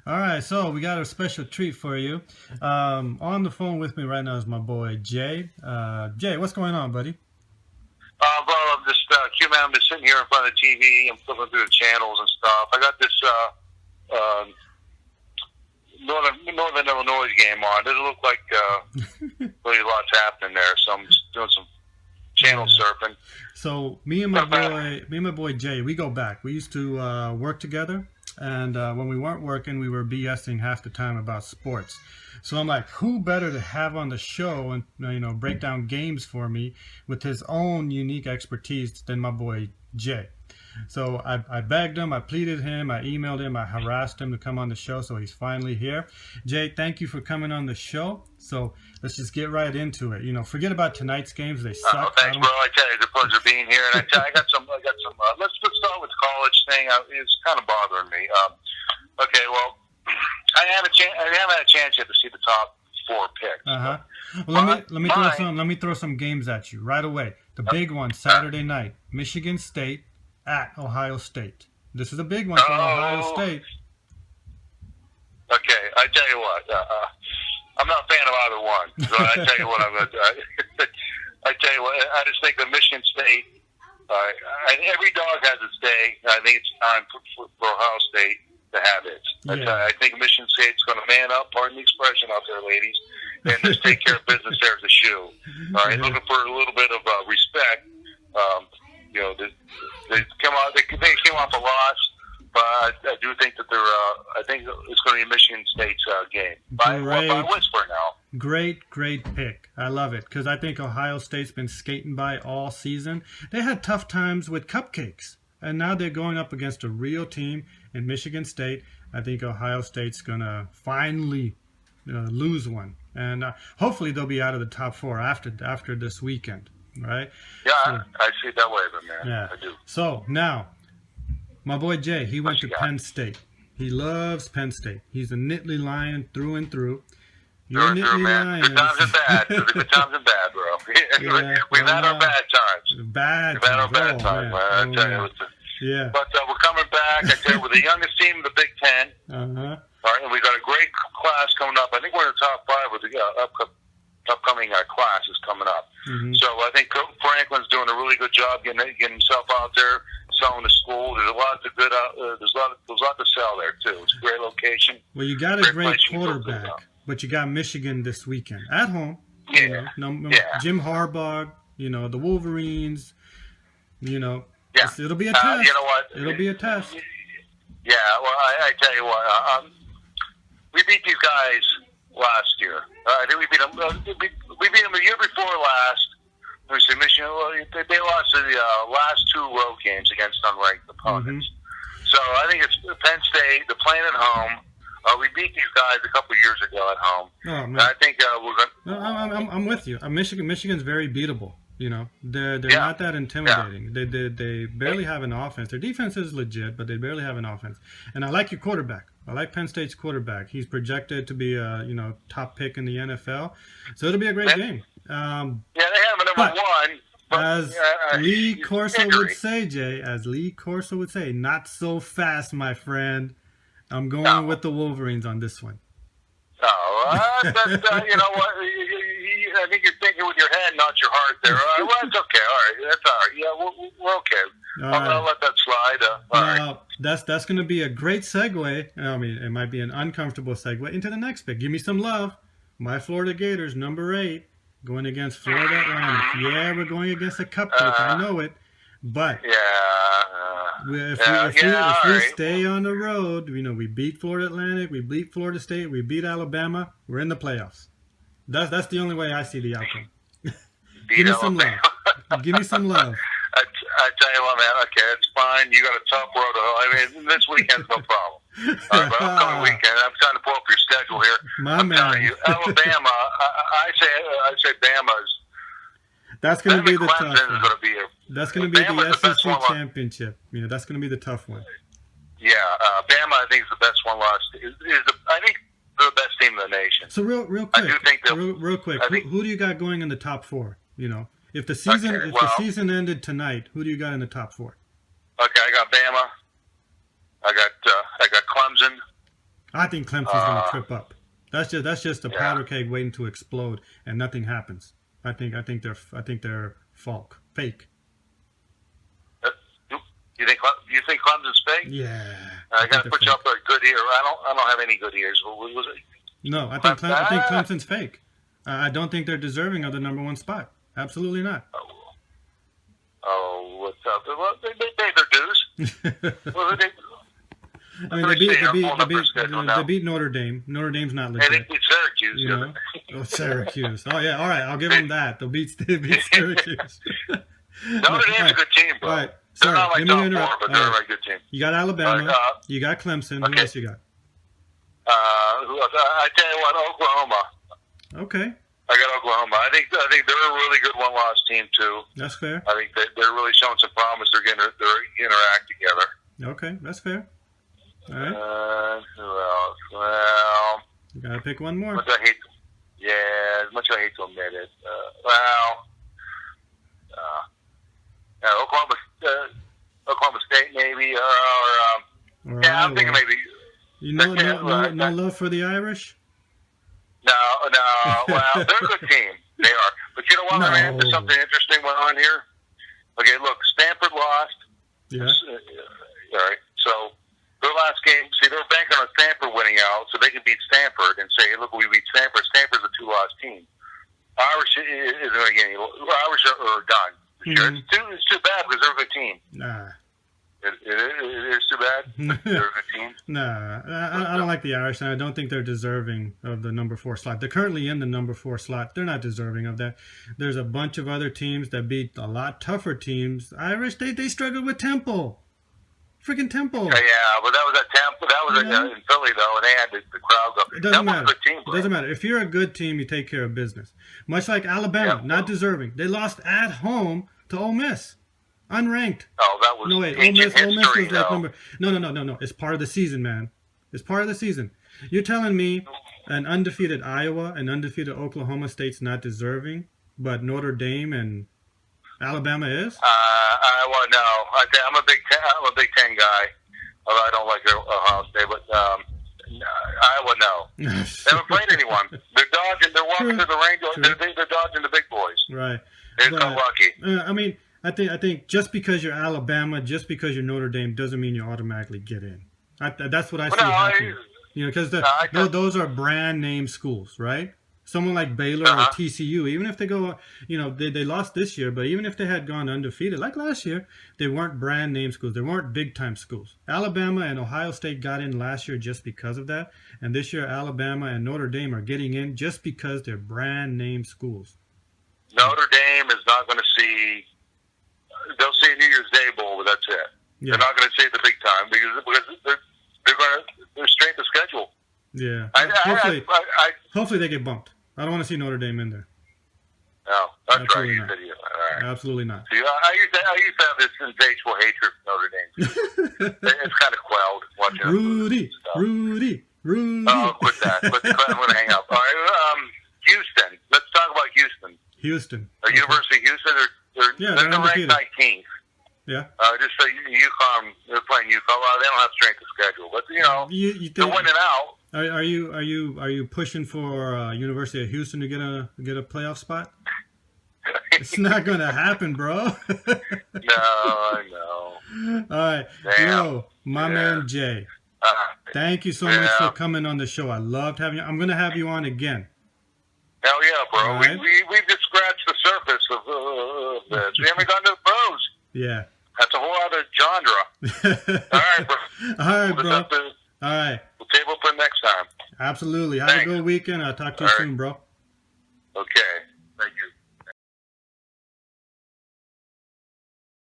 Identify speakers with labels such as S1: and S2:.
S1: All right, so we got a special treat for you. On the phone with me right now is my boy Jay. Jay, what's going on, buddy?
S2: Well, I'm just, Q-Man, I'm just sitting here in front of the TV. I'm flipping through the channels and stuff. I got this uh, Northern Illinois game on. Doesn't look like really lots happening there, so I'm just doing some channel
S1: Yeah.
S2: surfing.
S1: So me and my boy Jay, we go back. We used to work together, and when we weren't working, we were BSing half the time about sports. So I'm like, who better to have on the show and break down games for me with his own unique expertise than my boy Jay. So I begged him, I pleaded him, I emailed him, I harassed him to come on the show. So he's finally here. Jay, thank you for coming on the show. So let's just get right into it. Forget about tonight's games; they suck.
S2: Thanks, bro. I tell you, it's a pleasure being here. And I got some. Let's start with the college thing. It's kind of bothering me. Okay, well, I haven't had a chance yet to see the top four picks.
S1: Uh-huh. Well, let me throw some games at you right away. The big one Saturday night, Michigan State at Ohio State. This is a big one for Ohio State.
S2: Okay, I tell you what, I'm not a fan of either one. So I tell you what, I'm going to do. I tell you what, I just think that Michigan State. Every dog has its day. I think it's time for Ohio State to have it.
S1: Yeah.
S2: I think Michigan State's going to man up, pardon the expression out there, ladies, and just take care of business there as a shoe. All right, looking for a little bit of respect. They came off a loss, but I do think that I think it's going to be Michigan State's game by whisper now.
S1: Great pick. I love it because I think Ohio State's been skating by all season. They had tough times with cupcakes, and now they're going up against a real team in Michigan State. I think Ohio State's going to finally lose one, and hopefully they'll be out of the top four after this weekend, right?
S2: Yeah, so, I see it that way, but man,
S1: yeah.
S2: I do.
S1: So now, my boy Jay, he went to Penn State. He loves Penn State. He's a Nittany Lion through and through.
S2: You're Nittany Lions. Good times and bad. Good times and bad, bro.
S1: Yeah,
S2: We've had our bad times.
S1: We've had our bad times,
S2: man. I tell you.
S1: Yeah.
S2: But we're coming back. I tell you, we're the youngest team in the Big Ten.
S1: Uh-huh.
S2: All right, and we got a great class coming up. I think we're in the top 5 with the upcoming class is coming up.
S1: Mm-hmm.
S2: So I think Coach Franklin's doing a really good job getting himself out there, selling the school. There's a lot to good. There's a lot to sell there too. It's a great location.
S1: Well, you got a great quarterback, but you got Michigan this weekend at home.
S2: Yeah.
S1: Jim Harbaugh. The Wolverines.
S2: Yeah.
S1: It'll be a test.
S2: You know what?
S1: It'll be a test.
S2: Yeah. Well, I tell you what. We beat these guys last year. I think we beat them. We beat them the year before last. Let me see, Michigan. They lost the last 2 road games against unranked opponents. Mm-hmm. So I think it's Penn State. They're playing at home. We beat these guys a couple of years ago at home.
S1: Oh, man.
S2: I think we're going.
S1: No, I'm with you. Michigan's very beatable. They're not that intimidating. Yeah. They barely have an offense. Their defense is legit, but they barely have an offense. And I like your quarterback. I like Penn State's quarterback. He's projected to be a top pick in the NFL. So it'll be a great game.
S2: They have a number 1. But,
S1: as Lee Corso would say, Jay, not so fast, my friend. I'm going with the Wolverines on this one.
S2: Oh, you know what? I think you're thinking with your head, not your heart there. Well, that's okay. All right. That's all right. Yeah, we're okay. I'll let that slide.
S1: That's going to be a great segue. I mean, it might be an uncomfortable segue into the next pick. Give me some love. My Florida Gators, number 8, going against Florida Atlantic. Yeah, we're going against a cupcake. I know it. But if we stay on the road, we beat Florida Atlantic, we beat Florida State, we beat Alabama, we're in the playoffs. That's the only way I see the outcome. Give me some love. Give me some love.
S2: I tell you what, man. Okay, it's fine. You got a tough road to hoe. I mean, this weekend's no problem. All right, but upcoming weekend, I'm trying to pull up your schedule here. I'm telling you, Alabama. I say Bama's.
S1: That's going to be the tough one.
S2: That's
S1: going to be the SEC championship. That's going to be the tough one.
S2: Yeah, Bama, I think, is the best one lost. I think they're the best team in the nation.
S1: So real quick,
S2: I do think
S1: real quick, who do you got going in the top 4? If the season ended tonight, who do you got in the top 4?
S2: Okay, I got Bama. I got Clemson.
S1: I think Clemson's going to trip up. That's just a powder keg waiting to explode, and nothing happens. I think they're fake.
S2: You think Clemson's fake?
S1: Yeah.
S2: I got to put you up a good ear. I don't have any good ears. Was it?
S1: No, I think Clemson's fake. I don't think they're deserving of the number 1 spot. Absolutely not.
S2: Oh, what's up? Well, they paid their dues. Well,
S1: I mean, they beat Notre Dame. Notre Dame's not legit.
S2: And they beat Syracuse.
S1: You know? Oh, Syracuse. Oh, yeah. All right. I'll give them that. They beat Syracuse.
S2: Notre Dame's a good team, bro.
S1: All right.
S2: They're
S1: Sorry.
S2: not like top 4, but they're a very good team.
S1: You got Alabama. You got Clemson.
S2: Okay.
S1: Who else you got?
S2: Who else? I tell you what, Oklahoma.
S1: Okay.
S2: I got Oklahoma. I think they're a really good one-loss team too.
S1: That's fair.
S2: I think they're really showing some promise. They're interact together.
S1: Okay, that's fair. All right.
S2: Who else? Well,
S1: you gotta pick one more.
S2: As much as I hate to admit it. Oklahoma State maybe, or I'm thinking maybe.
S1: You know, no love for the Irish.
S2: No. Well, they're a good team. They are. But you know what, man? There's something interesting went on here. Okay, look, Stanford lost.
S1: Yeah.
S2: All right. So their last game, see, they're banking on Stanford winning out so they can beat Stanford and say, look, we beat Stanford. Stanford's a 2-loss team. Irish isn't going to get any. Irish are done. Mm-hmm. It's too bad because they're a good team.
S1: Nah.
S2: It is too bad. They're a good team.
S1: Nah, I don't like the Irish, and I don't think they're deserving of the number 4 slot. They're currently in the number 4 slot. They're not deserving of that. There's a bunch of other teams that beat a lot tougher teams. Irish, they struggled with Temple. Freaking Temple.
S2: Yeah, but that was at Temple. That was in Philly, though, and they had the crowd go.
S1: It doesn't matter.
S2: A good team, bro.
S1: It doesn't matter. If you're a good team, you take care of business. Much like Alabama, not deserving. They lost at home to Ole Miss. Unranked.
S2: Oh, that was
S1: Ole Miss was like number. No. It's part of the season, man. It's part of the season. You're telling me an undefeated Iowa and undefeated Oklahoma State's not deserving, but Notre Dame and Alabama is?
S2: Iowa, no. I'm a Big Ten guy. Although I don't like Ohio State, but Iowa, no. They haven't played anyone. They're dodging. They're walking through the range. They're dodging the big boys.
S1: Right.
S2: They're so lucky.
S1: I mean. I think just because you're Alabama, just because you're Notre Dame, doesn't mean you automatically get in. That's what I see happening. Because those are brand name schools, right? Someone like Baylor or TCU, even if they go, they lost this year, but even if they had gone undefeated, like last year, they weren't brand name schools. They weren't big time schools. Alabama and Ohio State got in last year just because of that, and this year Alabama and Notre Dame are getting in just because they're brand name schools.
S2: Notre Dame is not going to see. They'll see a New Year's Day bowl, but that's it. Yeah. They're not going to see it the big time because they're straight to schedule.
S1: Yeah. Hopefully they get bumped. I don't want to see Notre Dame in there.
S2: No, that's
S1: Absolutely
S2: right.
S1: Not.
S2: All right.
S1: Absolutely not.
S2: See, I used to have this insatiable hatred for Notre Dame. It's kind of quelled watching
S1: Rudy.
S2: Oh, quit that. I'm going to hang up. All right. Houston. Let's talk about Houston. University of Houston. They're ranked 19th.
S1: Yeah.
S2: Just so UConn, they're playing UConn. Well, they don't have strength of schedule, but they're winning out.
S1: Are you pushing for University of Houston to get a playoff spot? It's not gonna happen, bro.
S2: No, I know.
S1: All right, yo, man Jay. Thank you so much for coming on the show. I loved having you. I'm gonna have you on again.
S2: Hell yeah, bro.
S1: Right.
S2: We've just scratched the surface of this. We haven't gone to the pros.
S1: Yeah.
S2: That's a whole other genre. All right, bro.
S1: All right, bro. All right.
S2: We'll table for next time.
S1: Absolutely. Have a good weekend. I'll talk to you soon, bro.
S2: Okay.